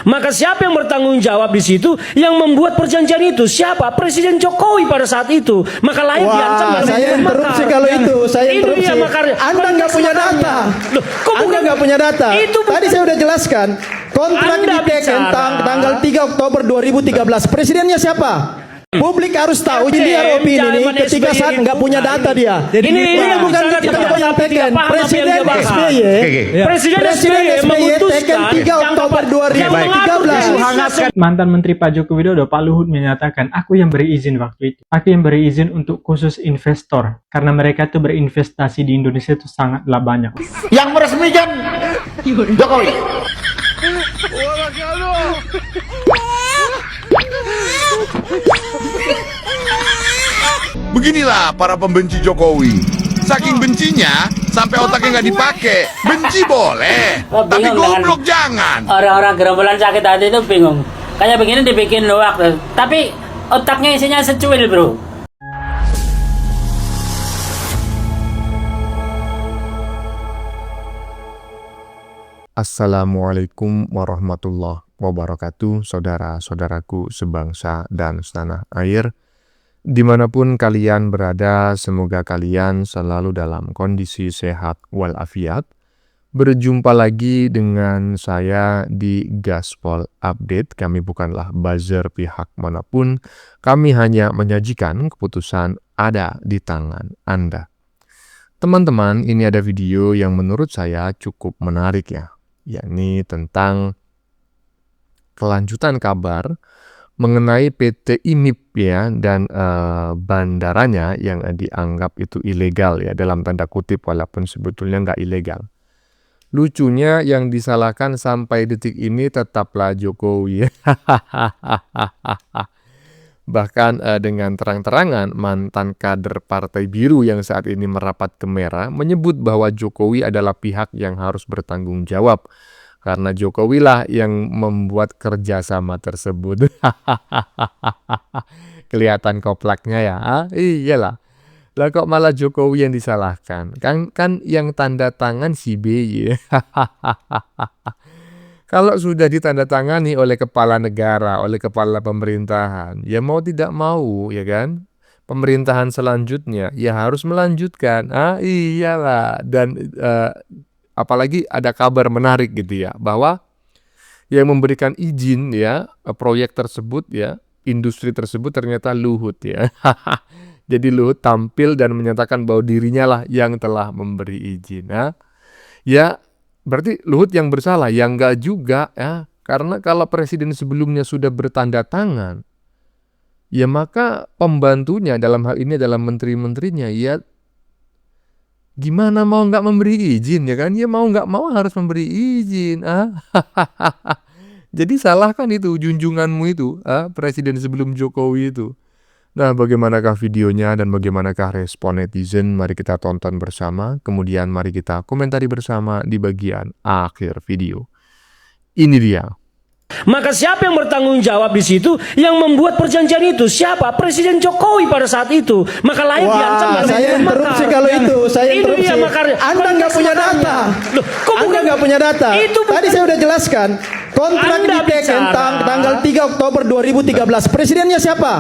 Maka siapa yang bertanggung jawab di situ? Yang membuat perjanjian itu siapa? Presiden Jokowi pada saat itu. Maka layak diancam dalam saya hukum interupsi makar. kalau itu. Saya Itu interupsi. dia makar. Anda nggak punya data. Loh, kok Anda bukan- nggak punya data. Itu bukan- Tadi saya udah jelaskan. Kontrak Anda diteken bicara. tanggal 3 Oktober 2013. Presidennya siapa? Publik harus tahu. Jadi dia opini ini zaman ketika SBY saat nggak punya data dia. Ini bukan bukan kita kita yang tapi teken. tidak paham apa Presiden yang dia bahas. SBY. Presiden Presiden SBY SBY memutuskan teken 3 Oktober 2013. Mantan Menteri Pak Joko Widodo, Pak Luhut menyatakan, aku yang beri izin waktu itu. Aku yang beri izin untuk khusus investor. Karena mereka tuh berinvestasi di Indonesia itu sangatlah banyak. Yang meresmikan Jokowi. Beginilah para pembenci Jokowi. Saking bencinya, sampai otaknya nggak dipakai. Benci boleh, Oh, tapi bingung dengan- goblok jangan. Orang-orang gerombolan sakit hati itu bingung. Kayak begini dibikin luak, tapi otaknya isinya secuil, bro. Assalamualaikum warahmatullahi wabarakatuh, saudara-saudaraku sebangsa dan setanah air. Dimanapun kalian berada, semoga kalian selalu dalam kondisi sehat walafiat. Berjumpa lagi dengan saya di Gaspol Update. Kami bukanlah buzzer pihak manapun, kami hanya menyajikan keputusan ada di tangan Anda. Teman-teman, ini ada video yang menurut saya cukup menarik ya, yakni tentang kelanjutan kabar mengenai PT IMIP ya dan bandaranya yang dianggap itu ilegal ya dalam tanda kutip walaupun sebetulnya nggak ilegal. Lucunya yang disalahkan sampai detik ini tetaplah Jokowi. Bahkan dengan terang-terangan mantan kader Partai Biru yang saat ini merapat ke Merah menyebut bahwa Jokowi adalah pihak yang harus bertanggung jawab karena Jokowi lah yang membuat kerjasama tersebut. Kelihatan koplaknya ya. Iyalah. Lah kok malah Jokowi yang disalahkan? Kan yang tanda tangan si BY. Kalau sudah ditandatangani oleh kepala negara, oleh kepala pemerintahan, ya mau tidak mau, ya kan? Pemerintahan selanjutnya, ya harus melanjutkan. Iyalah. Dan apalagi ada kabar menarik gitu ya, bahwa yang memberikan izin ya, proyek tersebut ya, industri tersebut ternyata Luhut ya. Jadi Luhut tampil dan menyatakan bahwa dirinya lah yang telah memberi izin. Ya, berarti Luhut yang bersalah, yang enggak juga ya. Karena kalau presiden sebelumnya sudah bertanda tangan, ya maka pembantunya dalam hal ini adalah menteri-menterinya ya gimana mau nggak memberi izin ya kan? Ya mau nggak mau harus memberi izin. Jadi salah kan itu junjunganmu itu, presiden sebelum Jokowi itu. Nah, bagaimanakah videonya dan bagaimanakah respon netizen? Mari kita tonton bersama, kemudian mari kita komentari bersama di bagian akhir video. Ini dia. Maka siapa yang bertanggung jawab di situ? Yang membuat perjanjian itu siapa? Presiden Jokowi pada saat itu. Maka layak diancam dalam Saya hukum interupsi makar. kalau itu. Saya Itu interupsi. dia makar. Anda nggak punya data. Loh, kok Anda bukan- nggak punya data. Itu bukan- Tadi saya udah jelaskan. Kontrak Anda diteken bicara. tanggal 3 Oktober 2013. Presidennya siapa?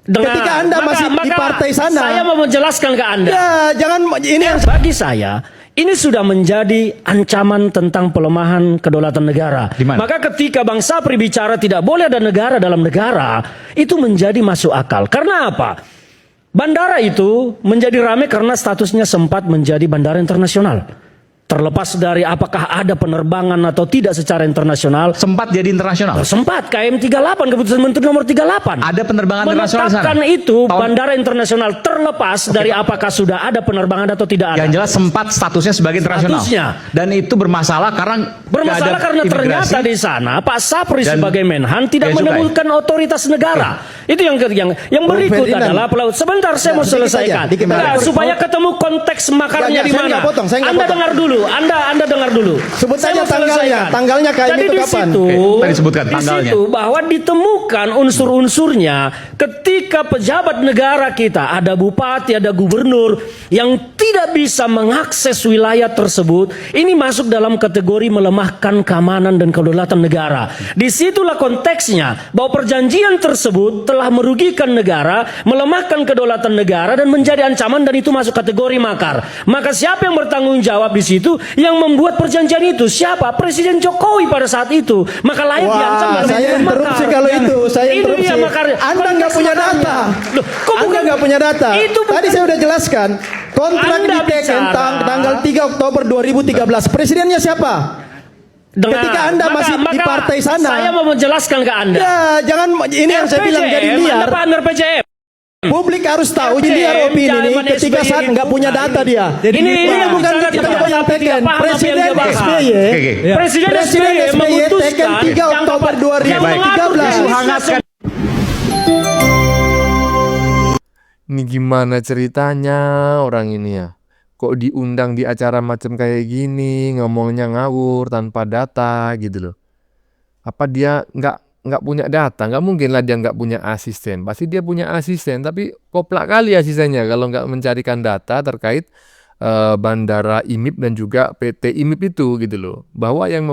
Ketika Anda masih di partai sana. Saya mau menjelaskan ke Anda. Ya, jangan ini yang Bagi saya, ini sudah menjadi ancaman tentang pelemahan kedaulatan negara. Maka ketika Bang Sapri bicara tidak boleh ada negara dalam negara, itu menjadi masuk akal. Karena apa? Bandara itu menjadi ramai karena statusnya sempat menjadi bandara internasional. Terlepas dari apakah ada penerbangan atau tidak secara internasional. Sempat jadi internasional. Sempat KM38, keputusan Menteri nomor 38. Ada penerbangan internasional di sana? Menetapkan itu Tahun- bandara internasional terlepas dari apakah sudah ada penerbangan atau tidak ada. Yang jelas sempat statusnya sebagai internasional. Statusnya. Dan itu bermasalah karena Bermasalah nggak ada karena imigrasi. ternyata di sana Pak Sapri Dan sebagai Menhan tidak Bea Cukai. menyebutkan otoritas negara. Itu yang berikut Ferdinand. adalah pelaut. Sebentar saya mau Dikit selesaikan. aja, dikit aja. Nah, supaya ketemu konteks makarnya Ya, di saya mana. nggak potong, saya nggak Anda potong. dengar dulu. dulu. Anda dengar dulu. Sebut Saya saja mau tanggalnya. selesaikan. Tanggalnya KM Jadi itu di kapan? situ, Oke, tadi sebutkan di tanggalnya. situ bahwa ditemukan unsur-unsurnya ketika pejabat negara kita, ada bupati, ada gubernur yang tidak bisa mengakses wilayah tersebut, ini masuk dalam kategori melemahkan keamanan dan kedaulatan negara. Disitulah konteksnya bahwa perjanjian tersebut telah merugikan negara, melemahkan kedaulatan negara dan menjadi ancaman, dan itu masuk kategori makar. Maka siapa yang bertanggung jawab di situ? Yang membuat perjanjian itu siapa? Presiden Jokowi pada saat itu. Maka layak diancam Wah, dalam saya hukum interupsi makar. kalau itu. Saya Ini interupsi. dia makar. Anda nggak Konteks punya makarnya. data. Loh, kok Anda bukan- nggak punya data. Itu bukan- Tadi saya udah jelaskan. Kontrak Anda diteken bicara. tanggal 3 Oktober 2013. Presidennya siapa? Dengar. Ketika Anda masih di partai sana. Saya mau menjelaskan ke Anda. Ya, jangan ini yang saya bilang jadi RPJM, liar. Anda paham RPJM? Publik harus tahu RPJM, liar opini ini zaman ketika SBY saat itu. nggak punya data dia. Ini yang bukan bicara kita tentang yang apa teken. yang dia Presiden bahas. SBY. Oke. Presiden Presiden SBY SBY memutuskan teken 3 yang Oktober yang 2013. mengatur Hangatkan. Ini gimana ceritanya orang ini ya? Kok diundang di acara macam kayak gini, ngomongnya ngawur tanpa data gitu loh. Apa dia nggak punya data? Nggak mungkin lah dia nggak punya asisten. Pasti dia punya asisten, tapi koplak kali asistennya kalau nggak mencarikan data terkait Bandara IMIP dan juga PT IMIP itu gitu loh. Bahwa yang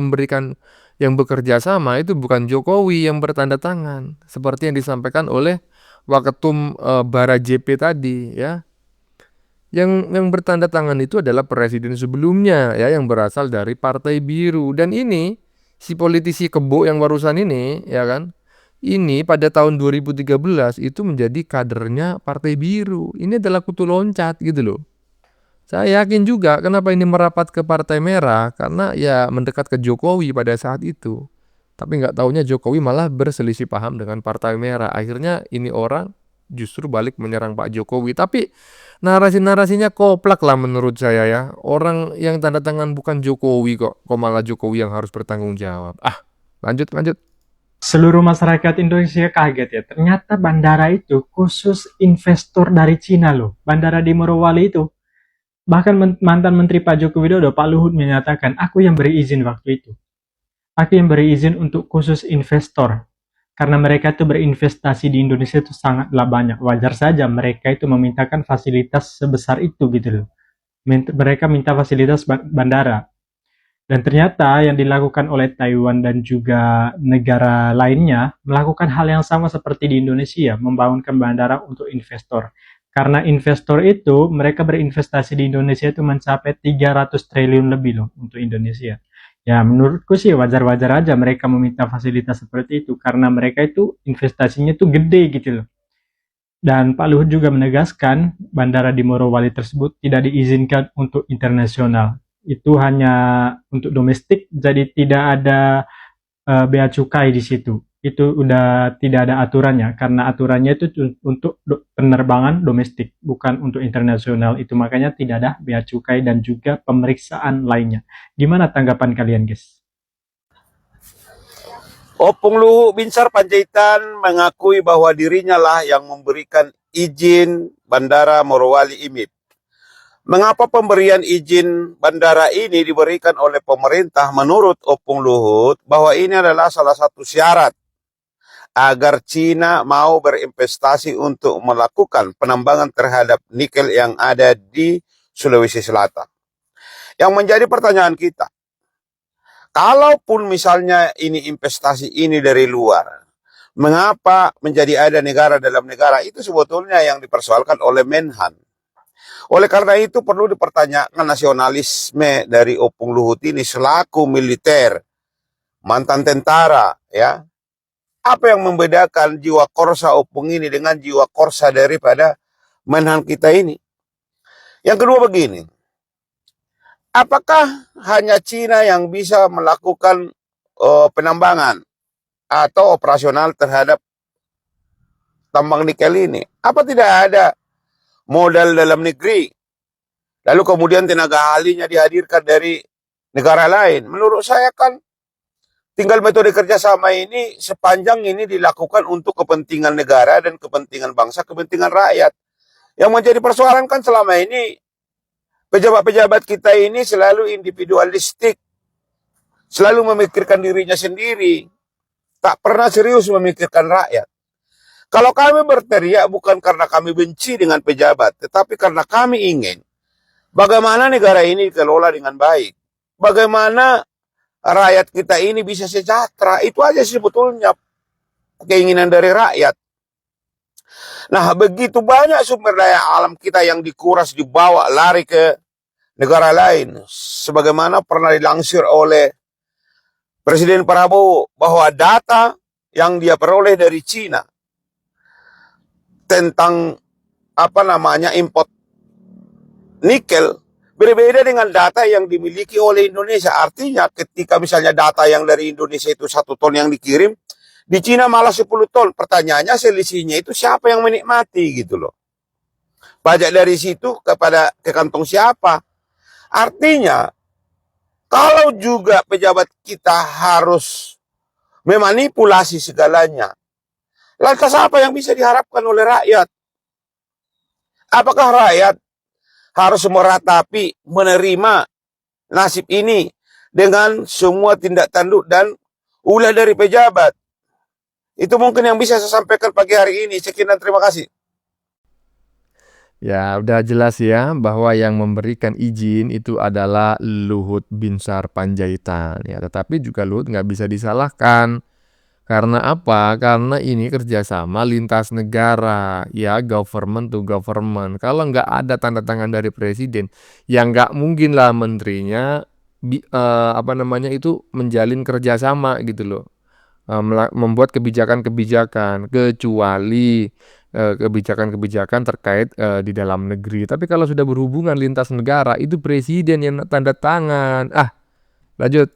bekerja sama itu bukan Jokowi yang bertanda tangan, seperti yang disampaikan oleh Waketum Bara JP tadi ya. Yang bertanda tangan itu adalah presiden sebelumnya ya, yang berasal dari Partai Biru. Dan ini si politisi kebo yang barusan ini ya kan, ini pada tahun 2013 itu menjadi kadernya Partai Biru. Ini adalah kutu loncat gitu loh. Saya yakin juga kenapa ini merapat ke Partai Merah, karena ya mendekat ke Jokowi pada saat itu. Tapi nggak taunya Jokowi malah berselisih paham dengan Partai Merah. Akhirnya ini orang justru balik menyerang Pak Jokowi. Tapi narasi-narasinya koplak lah menurut saya ya. Orang yang tanda tangan bukan Jokowi kok malah Jokowi yang harus bertanggung jawab. Lanjut. Seluruh masyarakat Indonesia kaget ya. Ternyata bandara itu khusus investor dari Cina loh. Bandara di Morowali itu. Bahkan mantan Menteri Pak Joko Widodo, Pak Luhut menyatakan, aku yang beri izin waktu itu. Aku yang beri izin untuk khusus investor. Karena mereka itu berinvestasi di Indonesia itu sangatlah banyak. Wajar saja mereka itu memintakan fasilitas sebesar itu gitu loh. Mereka minta fasilitas bandara. Dan ternyata yang dilakukan oleh Taiwan dan juga negara lainnya melakukan hal yang sama seperti di Indonesia, membangunkan bandara untuk investor. Karena investor itu mereka berinvestasi di Indonesia itu mencapai 300 triliun lebih loh untuk Indonesia. Ya menurutku sih wajar-wajar aja mereka meminta fasilitas seperti itu karena mereka itu investasinya itu gede gitu loh. Dan Pak Luhut juga menegaskan bandara di Morowali tersebut tidak diizinkan untuk internasional. Itu hanya untuk domestik, jadi tidak ada bea cukai di situ. Itu udah tidak ada aturannya karena aturannya itu untuk penerbangan domestik, bukan untuk internasional. Itu makanya tidak ada bea cukai dan juga pemeriksaan lainnya. Gimana tanggapan kalian, guys? Opung Luhut Binsar Panjaitan mengakui bahwa dirinya lah yang memberikan izin Bandara Morowali IMIP. Mengapa pemberian izin bandara ini diberikan oleh pemerintah? Menurut Opung Luhut, bahwa ini adalah salah satu syarat agar Cina mau berinvestasi untuk melakukan penambangan terhadap nikel yang ada di Sulawesi Selatan. Yang menjadi pertanyaan kita, kalaupun misalnya ini investasi ini dari luar, mengapa menjadi ada negara dalam negara? Itu sebetulnya yang dipersoalkan oleh Menhan. Oleh karena itu perlu dipertanyakan nasionalisme dari Opung Luhut ini selaku militer, mantan tentara ya. Apa yang membedakan jiwa korsa Opung ini dengan jiwa korsa daripada Menhan kita ini? Yang kedua begini, apakah hanya Cina yang bisa melakukan penambangan atau operasional terhadap tambang nikel ini? Apa tidak ada modal dalam negeri? Lalu kemudian tenaga ahlinya dihadirkan dari negara lain? Menurut saya kan tinggal metode kerjasama ini sepanjang ini dilakukan untuk kepentingan negara dan kepentingan bangsa, kepentingan rakyat. Yang menjadi persoalan kan selama ini Pejabat-pejabat kita ini selalu individualistik, selalu memikirkan dirinya sendiri, tak pernah serius memikirkan rakyat. Kalau kami berteriak bukan karena kami benci dengan pejabat, tetapi karena kami ingin bagaimana negara ini dikelola dengan baik. Bagaimana rakyat kita ini bisa sejahtera. Itu aja sebetulnya keinginan dari rakyat. Nah, begitu banyak sumber daya alam kita yang dikuras, dibawa, lari ke negara lain. Sebagaimana pernah dilansir oleh Presiden Prabowo bahwa data yang dia peroleh dari Cina tentang import nikel berbeda dengan data yang dimiliki oleh Indonesia. Artinya ketika misalnya data yang dari Indonesia itu 1 ton yang dikirim, di Cina malah 10 ton. Pertanyaannya selisihnya itu siapa yang menikmati gitu loh. Pajak dari situ ke kantong siapa? Artinya kalau juga pejabat kita harus memanipulasi segalanya, lantas apa yang bisa diharapkan oleh rakyat? Apakah rakyat harus meratapi, menerima nasib ini dengan semua tindak tanduk dan ulah dari pejabat? Itu mungkin yang bisa saya sampaikan pagi hari ini. Sekian dan terima kasih. Ya, udah jelas ya bahwa yang memberikan izin itu adalah Luhut Binsar Panjaitan. Ya, tetapi juga Luhut nggak bisa disalahkan. Karena apa? Karena ini kerjasama lintas negara, ya government to government. Kalau nggak ada tanda tangan dari presiden, ya nggak mungkin lah menterinya menjalin kerjasama gitu loh. Membuat kebijakan-kebijakan kecuali kebijakan-kebijakan terkait di dalam negeri. Tapi kalau sudah berhubungan lintas negara itu presiden yang tanda tangan. Lanjut.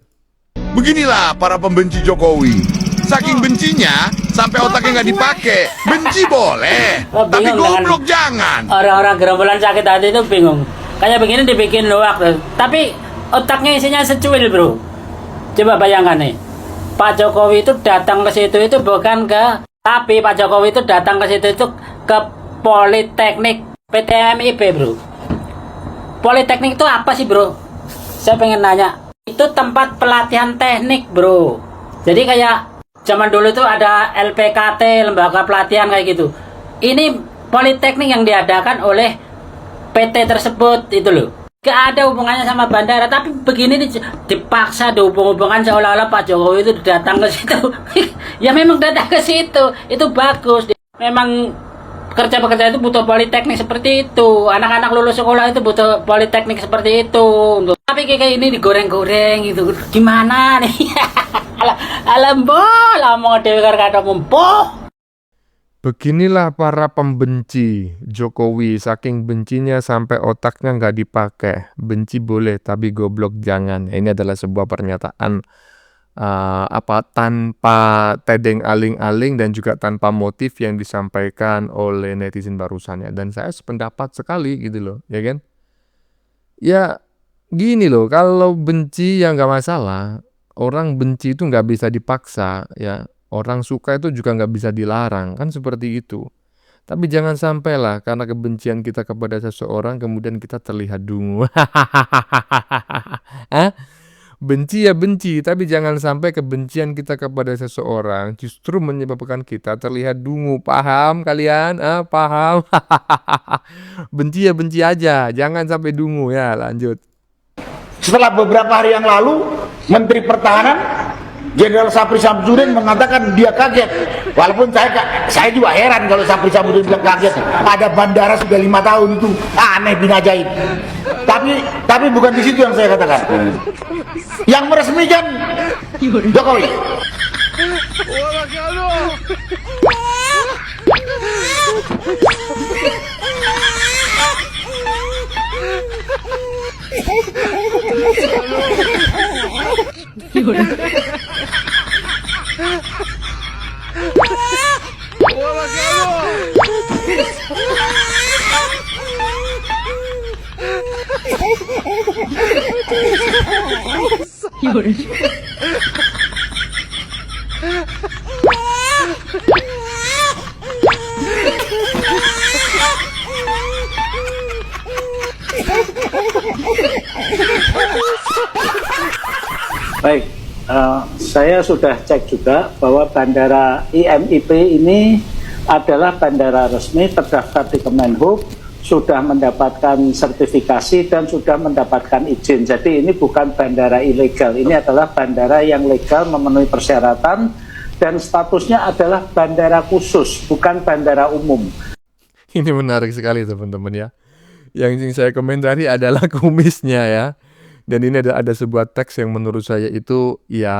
Beginilah para pembenci Jokowi. Saking bencinya sampai otaknya nggak dipakai. Benci boleh, tapi goblok jangan. Orang-orang gerombolan sakit hati itu bingung. Kayak begini dibikin loak, tapi otaknya isinya secuil, bro. Coba bayangkan nih, Pak Jokowi itu datang ke situ itu bukan ke, tapi Pak Jokowi itu datang ke situ itu ke Politeknik PTMIP, bro. Politeknik itu apa sih, bro? Saya pengen nanya. Itu tempat pelatihan teknik, bro. Jadi kayak zaman dulu itu ada LPKT, lembaga pelatihan kayak gitu. Ini politeknik yang diadakan oleh PT tersebut itu loh. Gak ada hubungannya sama bandara, tapi begini dipaksa dihubung-hubungan seolah-olah Pak Jokowi itu datang ke situ. Ya memang datang ke situ, itu bagus. Memang pekerja-pekerja itu butuh politeknik seperti itu. Anak-anak lulus sekolah itu butuh politeknik seperti itu. Tapi kayak ini digoreng-goreng gitu. Gimana nih? Beginilah para pembenci Jokowi, saking bencinya sampai otaknya nggak dipakai. Benci boleh, tapi goblok jangan. Ini adalah sebuah pernyataan tanpa tedeng aling-aling dan juga tanpa motif yang disampaikan oleh netizen barusannya. Dan saya sependapat sekali gitu loh, ya kan? Ya gini loh, kalau benci ya nggak masalah. Orang benci itu nggak bisa dipaksa, ya. Orang suka itu juga nggak bisa dilarang, kan seperti itu. Tapi jangan sampailah karena kebencian kita kepada seseorang kemudian kita terlihat dungu. Benci ya benci, tapi jangan sampai kebencian kita kepada seseorang justru menyebabkan kita terlihat dungu. Paham kalian? Paham? Benci ya benci aja, jangan sampai dungu ya. Lanjut. Setelah beberapa hari yang lalu, Menteri Pertahanan Jenderal Sapri Samsudin mengatakan dia kaget. Walaupun saya juga heran kalau Sapri Samsudin bilang kaget. Ada bandara sudah 5 tahun itu aneh bin ajaib. Tapi bukan di situ yang saya katakan. Yang meresmikan Jokowi. Baik, saya sudah cek juga bahwa bandara IMIP ini adalah bandara resmi terdaftar di Kemenhub, sudah mendapatkan sertifikasi dan sudah mendapatkan izin. Jadi ini bukan bandara ilegal, ini adalah bandara yang legal memenuhi persyaratan dan statusnya adalah bandara khusus, bukan bandara umum. Ini menarik sekali teman-teman ya. Yang ingin saya komentari adalah kumisnya ya. Dan ini ada sebuah teks yang menurut saya itu ya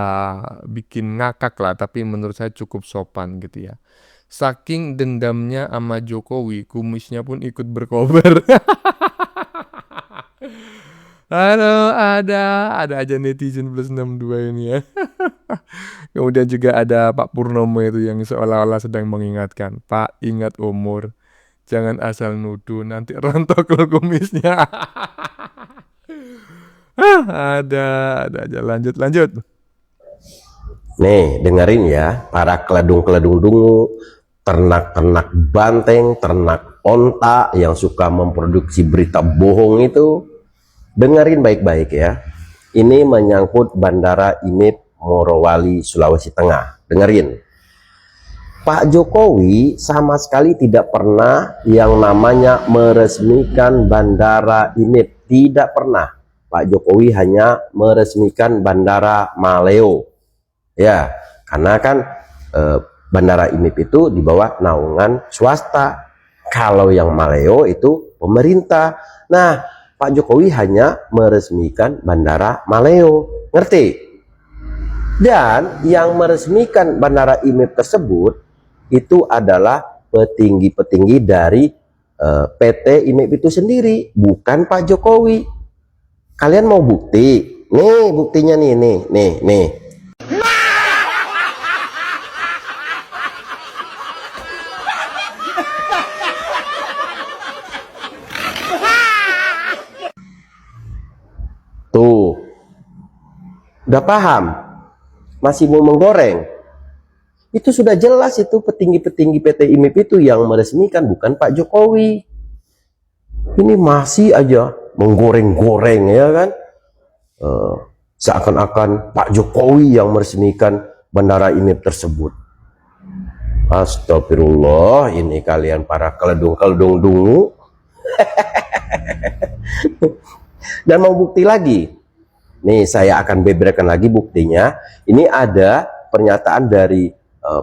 bikin ngakak lah, tapi menurut saya cukup sopan gitu ya. Saking dendamnya sama Jokowi, kumisnya pun ikut berkobar. Aduh, ada aja netizen plus 62 ini ya. Kemudian juga ada Pak Purnomo itu yang seolah-olah sedang mengingatkan, Pak, ingat umur, jangan asal nuduh, nanti rontok lo kumisnya. Ada aja, lanjut. Nih, dengerin ya, para keledung-keledung dungu, ternak-ternak banteng, ternak onta yang suka memproduksi berita bohong itu, dengerin baik-baik ya. Ini menyangkut Bandara IMIP Morowali, Sulawesi Tengah. Dengerin. Pak Jokowi sama sekali tidak pernah yang namanya meresmikan Bandara IMIP. Tidak pernah. Pak Jokowi hanya meresmikan Bandara Maleo. Ya, karena kan Bandara IMIP itu di bawah naungan swasta. Kalau yang Maleo itu pemerintah. Nah, Pak Jokowi hanya meresmikan Bandara Maleo. Ngerti? Dan yang meresmikan Bandara IMIP tersebut itu adalah petinggi-petinggi dari PT IMIP itu sendiri, bukan Pak Jokowi. Kalian mau bukti? Nih buktinya nih. Tuh. Udah paham? Masih mau menggoreng? Itu sudah jelas itu petinggi-petinggi PT IMIP itu yang meresmikan, bukan Pak Jokowi. Ini masih aja menggoreng-goreng ya kan, seakan-akan Pak Jokowi yang meresmikan Bandara IMIP tersebut. Astagfirullah, ini kalian para keledung-keledung dungu. Dan mau bukti lagi nih, saya akan beberkan lagi buktinya. Ini ada pernyataan dari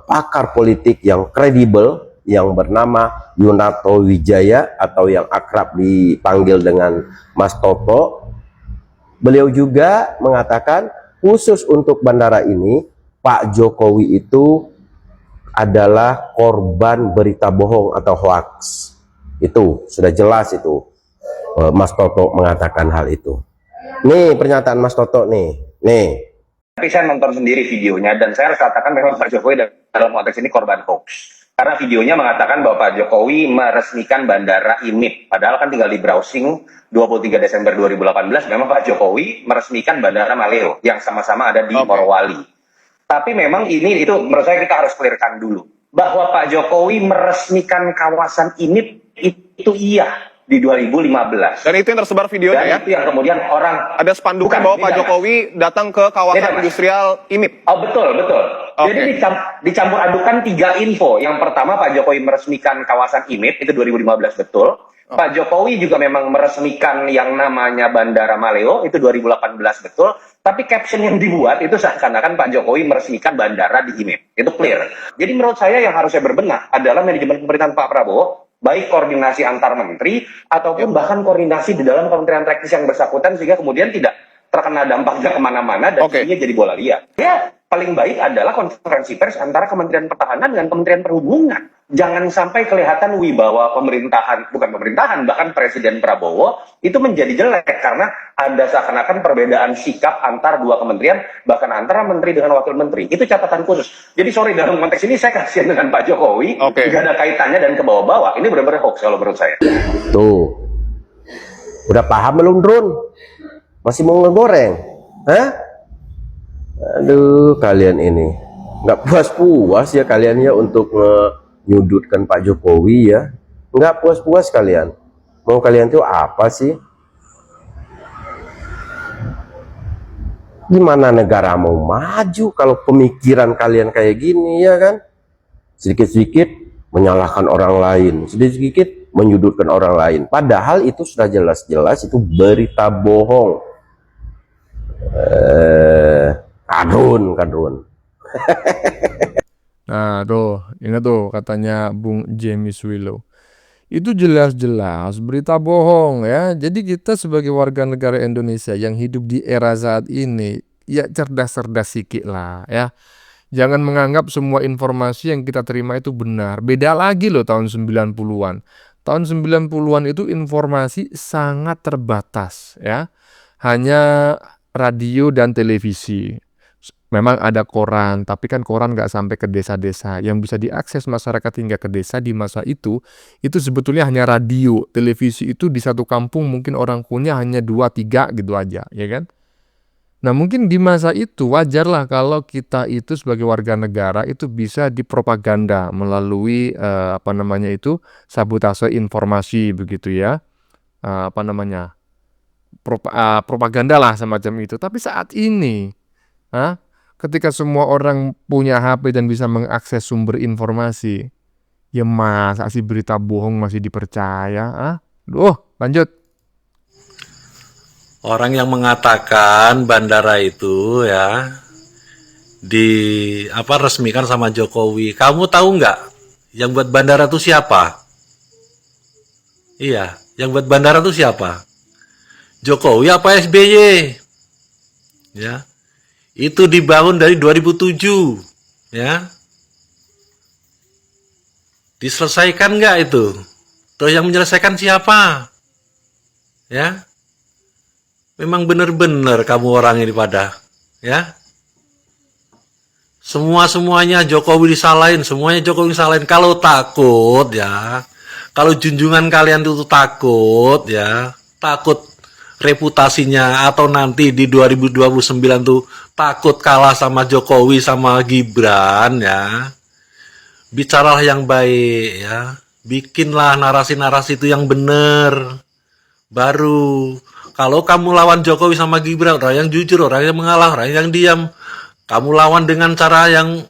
pakar politik yang kredibel yang bernama Yunarto Wijaya atau yang akrab dipanggil dengan Mas Toto. Beliau juga mengatakan khusus untuk bandara ini Pak Jokowi itu adalah korban berita bohong atau hoax. Itu sudah jelas itu. Mas Toto mengatakan hal itu. Nih pernyataan Mas Toto nih. Tapi saya nonton sendiri videonya dan saya harus katakan memang Pak Jokowi dalam konteks ini korban hoax. Karena videonya mengatakan bahwa Pak Jokowi meresmikan Bandara IMIP. Padahal kan tinggal di browsing 23 Desember 2018 memang Pak Jokowi meresmikan Bandara Maleo yang sama-sama ada di Morowali. Tapi memang itu menurut saya kita harus clearkan dulu. Bahwa Pak Jokowi meresmikan kawasan IMIP itu iya di 2015. Dan itu yang tersebar videonya ya? Itu yang kemudian orang... Ada spanduknya bahwa Pak Jokowi datang ke kawasan industrial IMIP. Oh betul. Jadi dicampur adukan 3 info. Yang pertama Pak Jokowi meresmikan kawasan IMIP, itu 2015 betul. Pak Jokowi juga memang meresmikan yang namanya Bandara Maleo, itu 2018 betul. Tapi caption yang dibuat itu seakan-akan Pak Jokowi meresmikan bandara di IMIP. Itu clear. Jadi menurut saya yang harusnya berbenah adalah manajemen pemerintahan Pak Prabowo, baik koordinasi antar menteri ataupun bahkan koordinasi di dalam kementerian teknis yang bersangkutan sehingga kemudian tidak terkena dampaknya kemana-mana dan jadinya jadi bola liar. Ya paling baik adalah konferensi pers antara Kementerian Pertahanan dengan Kementerian Perhubungan. Jangan sampai kelihatan wibawa bukan pemerintahan, bahkan Presiden Prabowo itu menjadi jelek karena ada seakan-akan perbedaan sikap antar dua kementerian, bahkan antara menteri dengan wakil menteri. Itu catatan khusus. Jadi sorry, dalam konteks ini saya kasihan dengan Pak Jokowi, nggak ada kaitannya dan ke bawah-bawah. Ini benar-benar hoax kalau menurut saya. Tuh, udah paham belum Drun? Masih mau ngegoreng? Hah? Aduh, kalian ini nggak puas-puas ya kalian ya untuk nyudutkan Pak Jokowi ya. Nggak puas-puas kalian. Mau kalian tuh apa sih? Gimana negara mau maju kalau pemikiran kalian kayak gini, ya kan? Sedikit-sedikit menyalahkan orang lain, sedikit-sedikit menyudutkan orang lain. Padahal itu sudah jelas-jelas itu berita bohong. Kadrun. Nah, tuh, ingat tuh katanya Bung James Willow. Itu jelas-jelas berita bohong ya. Jadi kita sebagai warga negara Indonesia yang hidup di era saat ini, ya cerdas-cerdas sikit lah ya. Jangan menganggap semua informasi yang kita terima itu benar. Beda lagi loh tahun 90-an. Tahun 90-an itu informasi sangat terbatas ya. Hanya radio dan televisi. Memang ada koran, tapi kan koran nggak sampai ke desa-desa. Yang bisa diakses masyarakat hingga ke desa di masa itu sebetulnya hanya radio. Televisi itu di satu kampung mungkin orang punya hanya 2-3 gitu aja, ya kan? Nah mungkin di masa itu wajarlah kalau kita itu sebagai warga negara itu bisa dipropaganda melalui sabotase informasi begitu ya. Propaganda lah semacam itu. Tapi saat ini, ketika semua orang punya HP dan bisa mengakses sumber informasi, ya masa sih berita bohong masih dipercaya? Lanjut. Orang yang mengatakan bandara itu ya resmikan sama Jokowi. Kamu tahu nggak yang buat bandara itu siapa? Iya, yang buat bandara itu siapa? Jokowi apa SBY? Ya. Itu dibangun dari 2007, ya. Diselesaikan nggak itu? Terus yang menyelesaikan siapa? Ya. Memang benar-benar kamu orang ini pada, ya. Semuanya Jokowi disalahin, semuanya Jokowi disalahin. Kalau takut, ya. Kalau junjungan kalian itu takut, ya. Takut reputasinya atau nanti di 2029 tuh takut kalah sama Jokowi sama Gibran ya. Bicaralah yang baik ya. Bikinlah narasi-narasi itu yang benar. Baru kalau kamu lawan Jokowi sama Gibran, orang yang jujur, orang yang mengalah, orang yang diam. Kamu lawan dengan cara yang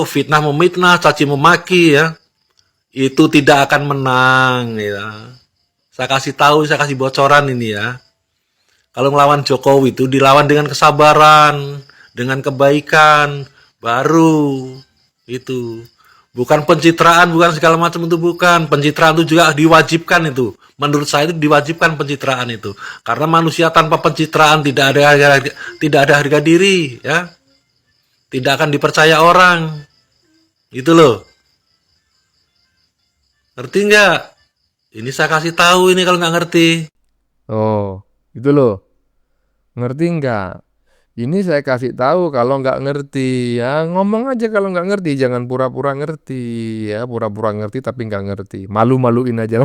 fitnah memitnah, caci memaki ya. Itu tidak akan menang ya. Saya kasih bocoran ini ya. Kalau melawan Jokowi itu dilawan dengan kesabaran, dengan kebaikan, baru itu. Bukan pencitraan, bukan segala macam itu bukan. Pencitraan itu juga diwajibkan itu. Menurut saya itu diwajibkan pencitraan itu. Karena manusia tanpa pencitraan tidak ada harga diri ya. Tidak akan dipercaya orang. Itu loh. Ngerti nggak? Ini saya kasih tahu ini kalau nggak ngerti. Oh, itu loh. Ngerti nggak? Ini saya kasih tahu kalau nggak ngerti. Ya ngomong aja kalau nggak ngerti. Jangan pura-pura ngerti. Ya pura-pura ngerti tapi nggak ngerti. Malu-maluin aja.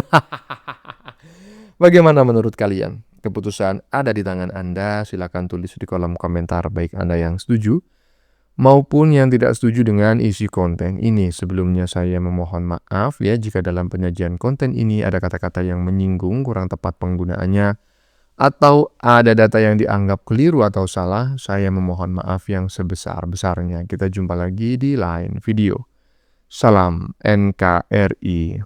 Bagaimana menurut kalian? Keputusan ada di tangan Anda. Silakan tulis di kolom komentar baik Anda yang setuju maupun yang tidak setuju dengan isi konten ini. Sebelumnya saya memohon maaf ya jika dalam penyajian konten ini ada kata-kata yang menyinggung, kurang tepat penggunaannya, atau ada data yang dianggap keliru atau salah. Saya memohon maaf yang sebesar-besarnya. Kita jumpa lagi di lain video. Salam NKRI.